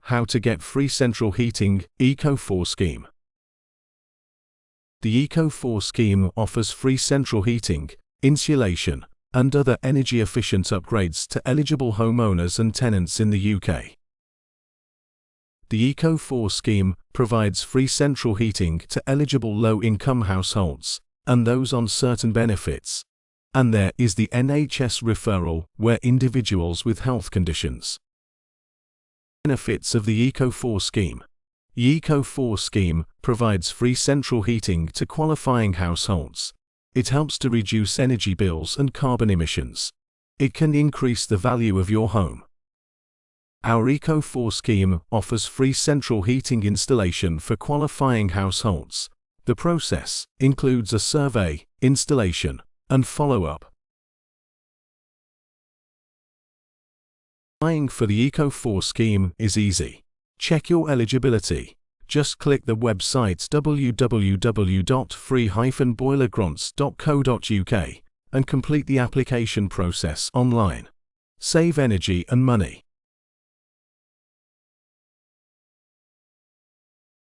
How to get free central heating, ECO4 scheme. The ECO4 scheme offers free central heating, insulation, and other energy-efficient upgrades to eligible homeowners and tenants in the UK. The ECO4 scheme provides free central heating to eligible low-income households, and those on certain benefits. And there is the NHS Referral, where individuals with health conditions. Benefits of the ECO4 scheme. The ECO4 scheme provides free central heating to qualifying households. It helps to reduce energy bills and carbon emissions. It can increase the value of your home. Our ECO4 scheme offers free central heating installation for qualifying households. The process includes a survey, installation, and follow-up. Applying for the ECO4 scheme is easy. Check your eligibility. Just click the website www.free-boilergrants.co.uk and complete the application process online. Save energy and money.